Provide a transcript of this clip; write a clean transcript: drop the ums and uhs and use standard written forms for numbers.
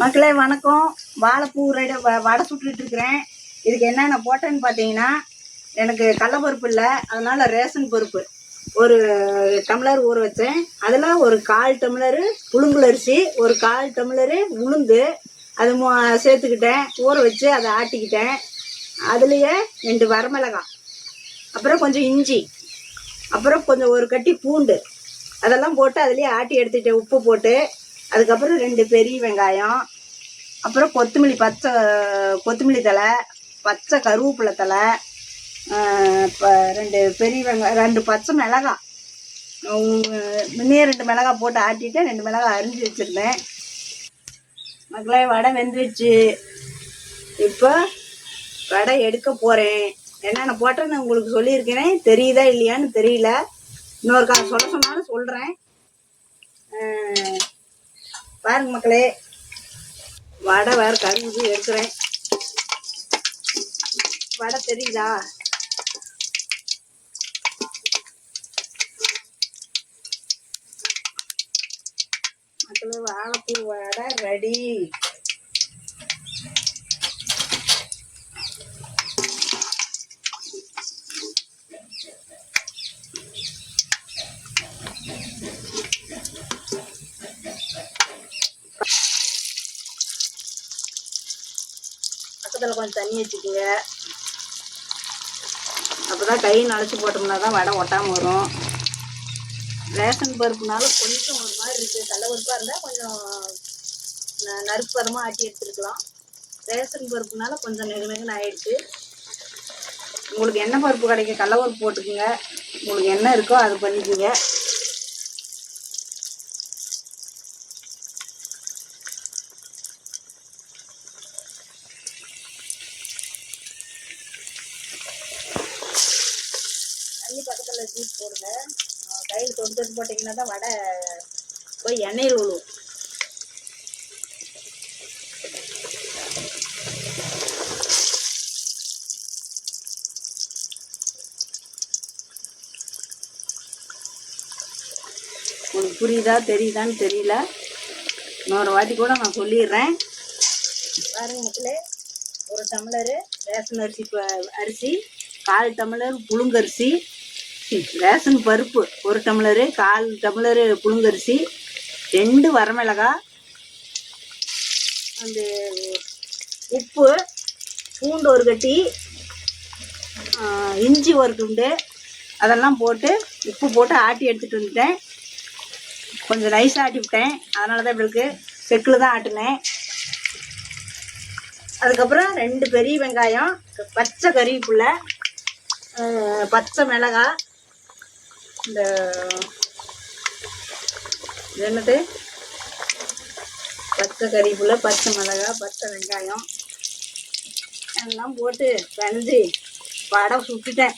மக்களே வணக்கம். வாழைப்பூ ரெடி வடை சுட்டுட்டு இருக்கிறேன். இதுக்கு என்னென்ன போட்டேன்னு பார்த்தீங்கன்னா, எனக்கு கடலப்பருப்பு இல்லை, அதனால ரேஷன் பருப்பு ஒரு டம்ளர் ஊற வச்சேன். அதில் ஒரு 1/4 டம்ளரு புழுங்கலரிசி, ஒரு 1/4 டம்ளரு உளுந்து அது சேர்த்துக்கிட்டேன். ஊற வச்சு அதை ஆட்டிக்கிட்டேன். அதுலேயே 2 வரமிளகாய், அப்புறம் கொஞ்சம் இஞ்சி, அப்புறம் கொஞ்சம் ஒரு கட்டி பூண்டு, அதெல்லாம் போட்டு அதுலேயே ஆட்டி எடுத்துக்கிட்டேன் உப்பு போட்டு. அதுக்கப்புறம் 2 பெரிய வெங்காயம், அப்புறம் கொத்தமல்லி தழை, பச்சை கருவேப்பிலை தழை, 2 பெரிய வெங்காயம், 2 பச்சை மிளகாய், இன்னும் 2 மிளகாய் போட்டு ஆட்டிட்டு 2 மிளகாய் அரிஞ்சு வச்சுருந்தேன். மக்களே வடை வெந்துடுச்சு. இப்போ வடை எடுக்க போகிறேன். என்னென்ன போட்டேன்னு உங்களுக்கு சொல்லியிருக்கேனே, தெரியுதா இல்லையான்னு தெரியல. இன்னொரு சொல்ல சொன்னாலும் சொல்கிறேன். பாருங்க மக்களே, வடை வேறு கரும்பு எடுக்கிறேன். வடை தெரியுதா? மக்களே வாழைப்பூ வடை ரெடி. பக்கத்தில் கொஞ்சம் தண்ணி வச்சுக்கோங்க, அப்போ தான் கை நனைச்சி போட்டோம்னா தான் வடை ஒட்டாமல் வரும். ரேஷன் பருப்புனால கொஞ்சம் ஒரு மாதிரி இருக்குது. கடலை பருப்பாக இருந்தால் கொஞ்சம் நறுப்பு பதமாக ஆட்டி எடுத்துருக்கலாம். ரேஷன் பருப்புனால கொஞ்சம் நெருநெருன்னு ஆயிடுச்சு. உங்களுக்கு என்ன பருப்பு கிடைக்கும் கடலை பருப்பு போட்டுக்குங்க. உங்களுக்கு என்ன இருக்கோ அது பண்ணிக்கோங்க. தண்ணி பக்கத்தில் வச்சு போடுங்க. கையில் தொட்டு போட்டிங்கன்னா தான் வடை போய் எண்ணெயில் விழுவும். உங்களுக்கு புரியுதா தெரியுதான்னு தெரியல. இன்னொரு வாட்டி கூட நான் சொல்லிடுறேன். பாருங்க மக்களே, ஒரு டம்ளரு ரேஷன் அரிசி, 1/4 டம்ளர் புழுங்கரிசி, ரேஷன் பருப்பு 1 டம்ளரு, 1/4 டம்ளரு புழுங்கரிசி, 2 வரமிளகாய், அந்த உப்பு, பூண்டு ஒரு கட்டி, இஞ்சி ஒரு துண்டு, அதெல்லாம் போட்டு உப்பு போட்டு ஆட்டி எடுத்துகிட்டு வந்துட்டேன். கொஞ்சம் நைஸாக ஆட்டி விட்டேன், அதனால தான் இப்படி இருக்குது. செக்கில் தான் ஆட்டினேன். அதுக்கப்புறம் 2 பெரிய வெங்காயம், பச்சை கறிவேப்பிலை, பச்சை மிளகாய், இந்த என்னது பச்சை கறிவேப்பிலை, பச்சை மிளகாய், பச்சை வெங்காயம் எல்லாம் போட்டு வெந்து வடை சுட்டுட்டேன்.